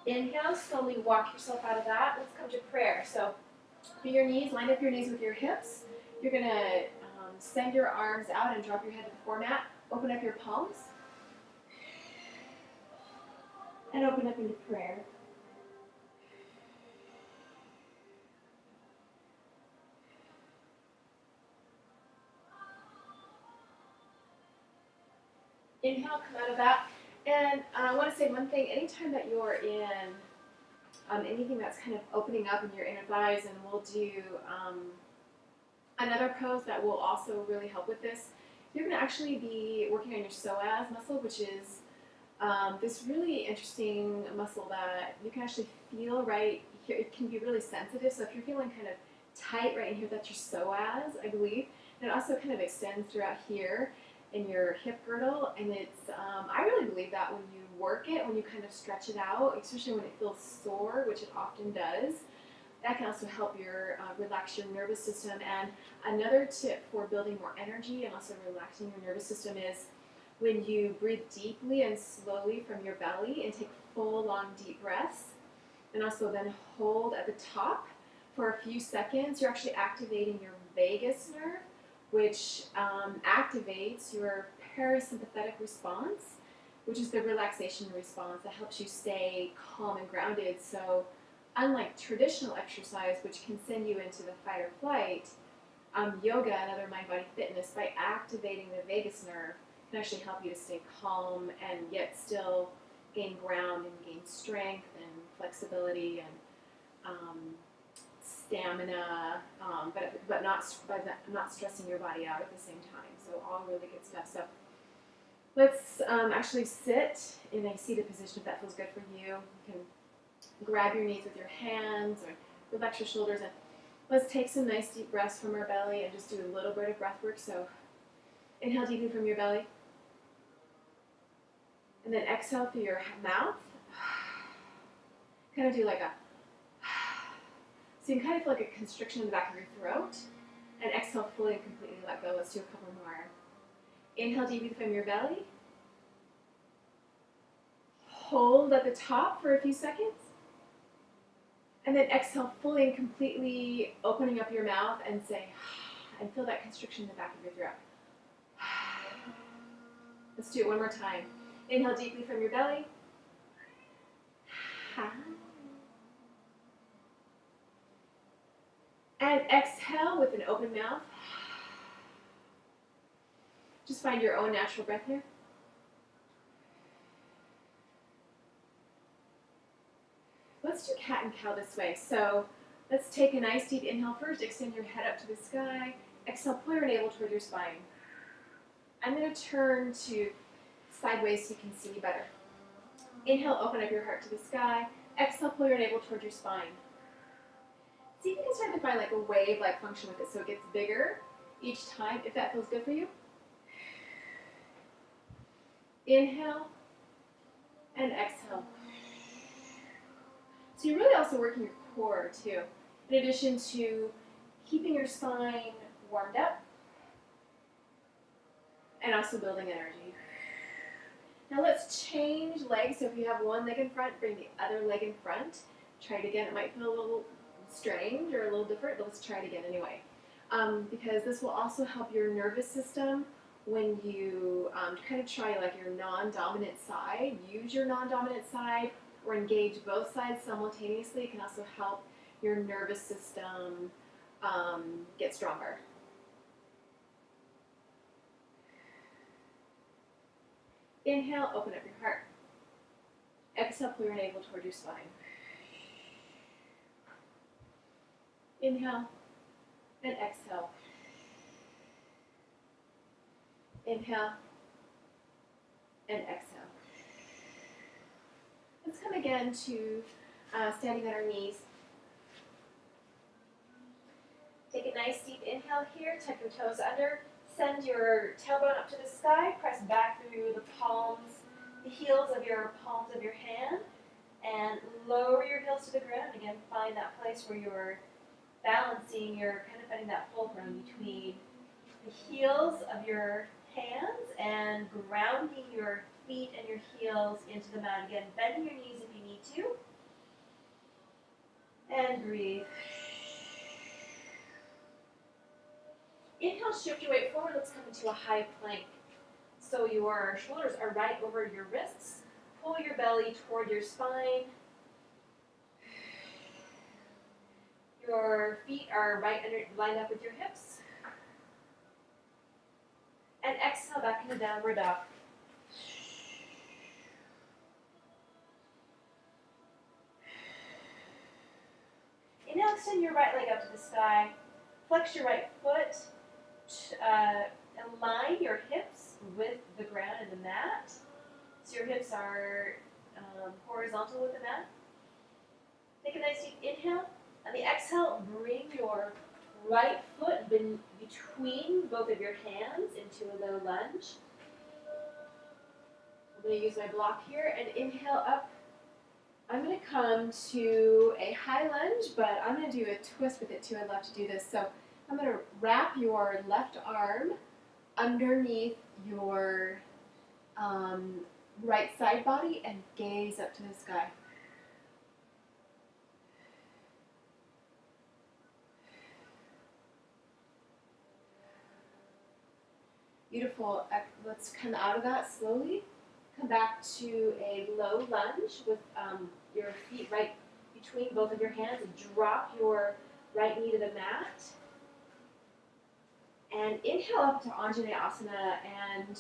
Inhale, slowly walk yourself out of that. Let's come to prayer. So for your knees, line up your knees with your hips. You're going to send your arms out and drop your head to the floor mat. Open up your palms. And open up into prayer. Inhale, come out of that. And I want to say one thing. Anytime that you're in anything that's kind of opening up in your inner thighs, and we'll do another pose that will also really help with this. You're going to actually be working on your psoas muscle, which is this really interesting muscle that you can actually feel right here. It can be really sensitive, so if you're feeling kind of tight right in here, that's your psoas, I believe. And it also kind of extends throughout here in your hip girdle, and it's, I really believe that when you work it, when you kind of stretch it out, especially when it feels sore, which it often does, that can also help your relax your nervous system. And another tip for building more energy and also relaxing your nervous system is when you breathe deeply and slowly from your belly and take full, long, deep breaths, and also then hold at the top for a few seconds, you're actually activating your vagus nerve, which activates your parasympathetic response, which is the relaxation response that helps you stay calm and grounded. So unlike traditional exercise, which can send you into the fight or flight, yoga and other mind-body fitness, by activating the vagus nerve, can actually help you to stay calm and yet still gain ground and gain strength and flexibility and stamina, but not stressing your body out at the same time. So all really good stuff. So let's actually sit in a seated position if that feels good for you. You can grab your knees with your hands or relax your shoulders, and let's take some nice deep breaths from our belly and just do a little bit of breath work. So inhale deeply from your belly, and then exhale through your mouth. Kind of do like a, so you can kind of feel like a constriction in the back of your throat, and exhale fully and completely let go. Let's do a couple more. Inhale deeply from your belly. Hold at the top for a few seconds. And then exhale fully and completely, opening up your mouth and say, and feel that constriction in the back of your throat. Let's do it one more time. Inhale deeply from your belly. And exhale with an open mouth. Just find your own natural breath here. Let's do cat and cow this way. So let's take a nice deep inhale first. Extend your head up to the sky. Exhale, pull your navel toward your spine. I'm going to turn to sideways so you can see better. Inhale, open up your heart to the sky. Exhale, pull your navel toward your spine. See if you can start to find like a wave-like function with it so it gets bigger each time, if that feels good for you. Inhale and exhale. So you're really also working your core too, in addition to keeping your spine warmed up and also building energy. Now let's change legs. So if you have one leg in front, bring the other leg in front. Try it again. It might feel a little strange or a little different, but let's try it again anyway. Because this will also help your nervous system when you kind of try like your non-dominant side. Use your non-dominant side or engage both sides simultaneously. It can also help your nervous system get stronger. Inhale, open up your heart. Exhale, pull your navel toward your spine. Inhale and exhale. Inhale and exhale. Let's come again to standing on our knees. Take a nice deep inhale here, tuck your toes under, send your tailbone up to the sky, press back through the palms, the heels of your palms of your hand, and lower your heels to the ground. Again, find that place where you're balancing, you're kind of finding that fulcrum between the heels of your hands and grounding your feet and your heels into the mat. Again, bending your knees if you need to. And breathe. Inhale, shift your weight forward. Let's come into a high plank. So your shoulders are right over your wrists. Pull your belly toward your spine. Your feet are lined up with your hips. And exhale back into downward dog. Inhale, extend your right leg up to the sky. Flex your right foot. Align your hips with the ground and the mat. So your hips are horizontal with the mat. Take a nice deep inhale. On the exhale, bring your right foot between both of your hands into a low lunge. I'm going to use my block here and inhale up. I'm going to come to a high lunge, but I'm going to do a twist with it too. I'd love to do this. So I'm going to wrap your left arm underneath your right side body and gaze up to the sky. Beautiful. Let's come out of that slowly. Come back to a low lunge with your feet right between both of your hands. Drop your right knee to the mat. And inhale up to Anjaneyasana, and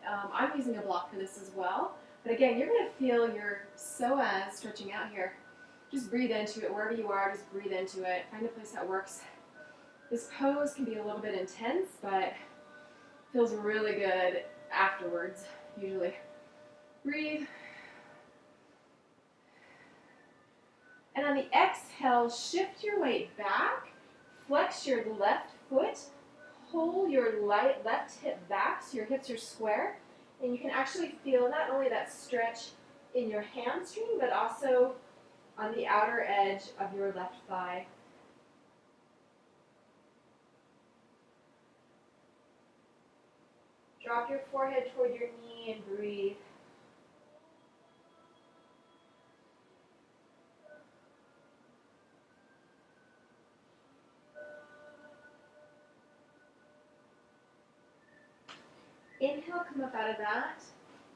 I'm using a block for this as well. But again, you're going to feel your psoas stretching out here. Just breathe into it wherever you are. Just breathe into it. Find a place that works. This pose can be a little bit intense, but feels really good afterwards, usually. Breathe. And on the exhale, shift your weight back. Flex your left foot. Pull your left hip back so your hips are square. And you can actually feel not only that stretch in your hamstring, but also on the outer edge of your left thigh. Drop your forehead toward your knee and breathe. Inhale, come up out of that.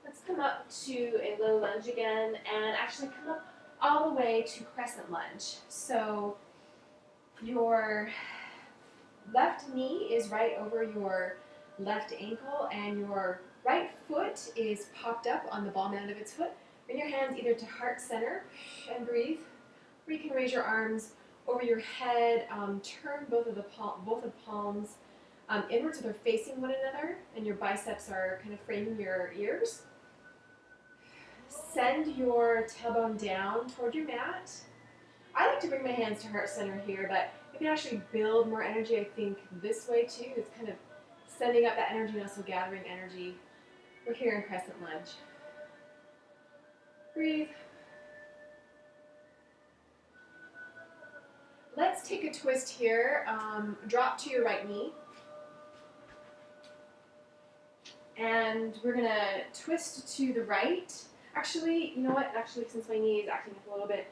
Let's come up to a low lunge again and actually come up all the way to crescent lunge. So your left knee is right over your left ankle and your right foot is popped up on the ball mound of its foot. Bring your hands either to heart center and breathe, or you can raise your arms over your head, turn both of palms inward so they're facing one another and your biceps are kind of framing your ears. Send your tailbone down toward your mat. I like to bring my hands to heart center here, but you can actually build more energy, I think, this way too. It's kind of sending up that energy and also gathering energy. We're here in crescent lunge. Breathe. Let's take a twist here. Drop to your right knee. And we're going to twist to the right. Actually, you know what? Actually, since my knee is acting up a little bit,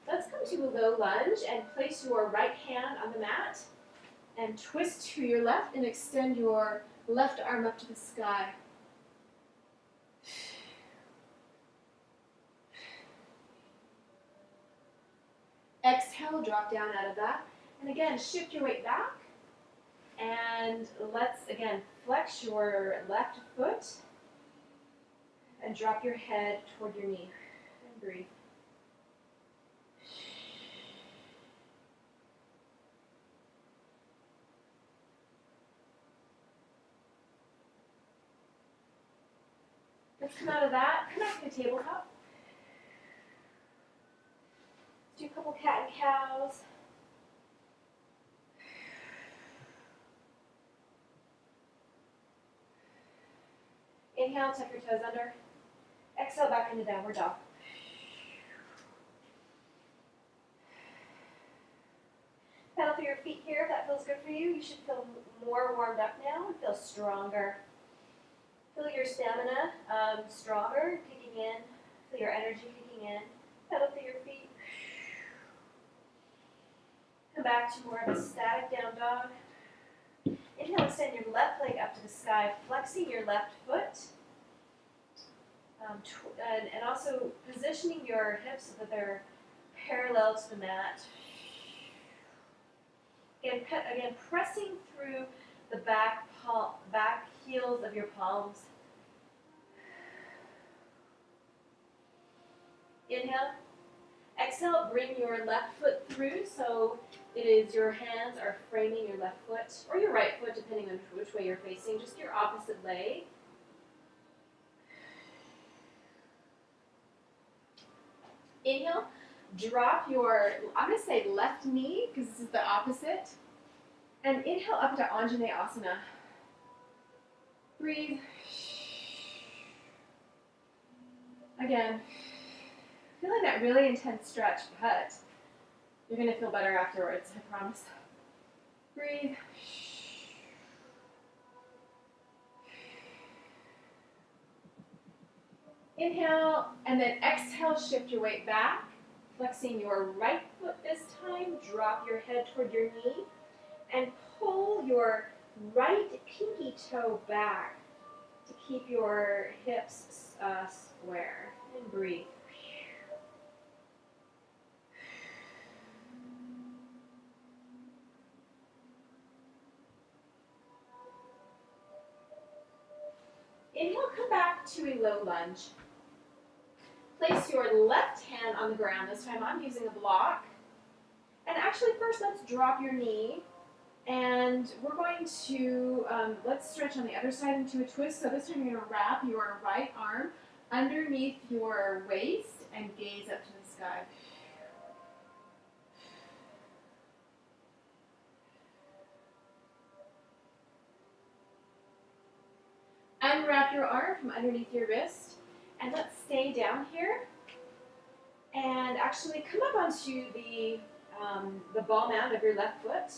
let's come to a low lunge and place your right hand on the mat and twist to your left and extend your left arm up to the sky. Exhale, drop down out of that. And again, shift your weight back. And let's, again, flex your left foot and drop your head toward your knee. And breathe. Let's come out of that. Come back to the tabletop. Let's do a couple cat and cows. Inhale, tuck your toes under. Exhale, back into downward dog. Pedal through your feet here if that feels good for you. You should feel more warmed up now and feel stronger. Feel your stamina stronger, kicking in. Feel your energy kicking in. Pedal through your feet. Come back to more of a static down dog. Inhale, extend your left leg up to the sky, flexing your left foot. And also positioning your hips so that they're parallel to the mat. Again, pressing through the back heels of your palms. Inhale. Exhale, bring your left foot through, so it is your hands are framing your left foot, or your right foot, depending on which way you're facing, just your opposite leg. Inhale, drop your, I'm going to say left knee, because this is the opposite. And inhale up to Anjaneyasana. Breathe. Again. Feel like that really intense stretch, but you're going to feel better afterwards, I promise. Breathe. Inhale, and then exhale, shift your weight back, flexing your right foot this time, drop your head toward your knee, and pull your right pinky toe back to keep your hips square, and breathe. Inhale, come back to a low lunge. Place your left hand on the ground. This time I'm using a block. And actually first let's drop your knee. And we're going to, let's stretch on the other side into a twist. So this time you're going to wrap your right arm underneath your waist and gaze up to the sky. Unwrap your arm from underneath your wrist, and let's stay down here. And actually come up onto the ball mound of your left foot,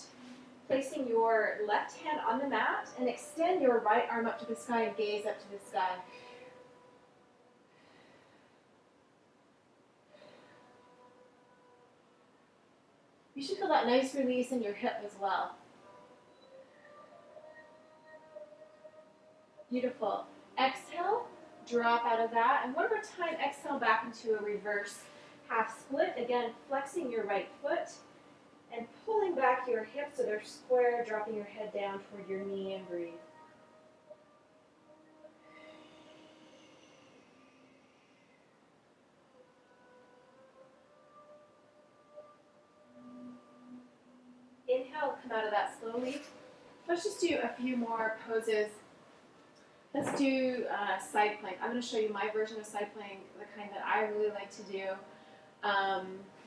placing your left hand on the mat, and extend your right arm up to the sky and gaze up to the sky. You should feel that nice release in your hip as well. Beautiful. Exhale, drop out of that. And one more time, exhale back into a reverse half split. Again, flexing your right foot and pulling back your hips so they're square, dropping your head down toward your knee, and breathe. Inhale, come out of that slowly. Let's just do a few more poses. Let's do side plank. I'm going to show you my version of side plank, the kind that I really like to do.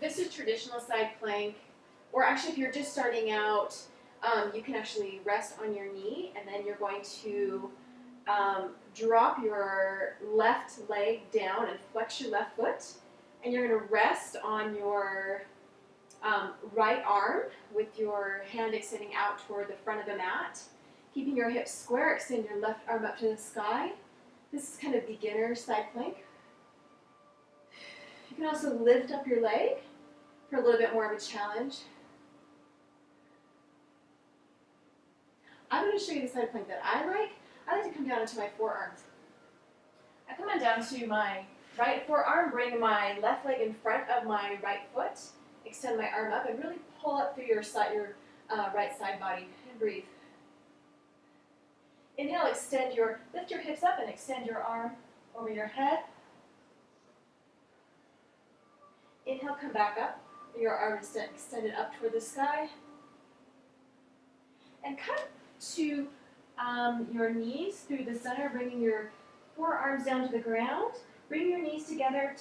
This is traditional side plank, or actually if you're just starting out, you can actually rest on your knee, and then you're going to drop your left leg down and flex your left foot, and you're going to rest on your right arm with your hand extending out toward the front of the mat. Keeping your hips square, extend your left arm up to the sky. This is kind of beginner side plank. You can also lift up your leg for a little bit more of a challenge. I'm going to show you the side plank that I like. I like to come down into my forearms. I come on down to my right forearm, bring my left leg in front of my right foot, extend my arm up, and really pull up through your right side body, and breathe. Inhale, lift your hips up and extend your arm over your head. Inhale, come back up. Your arm is extended up toward the sky. And come to your knees through the center, bringing your forearms down to the ground. Bring your knees together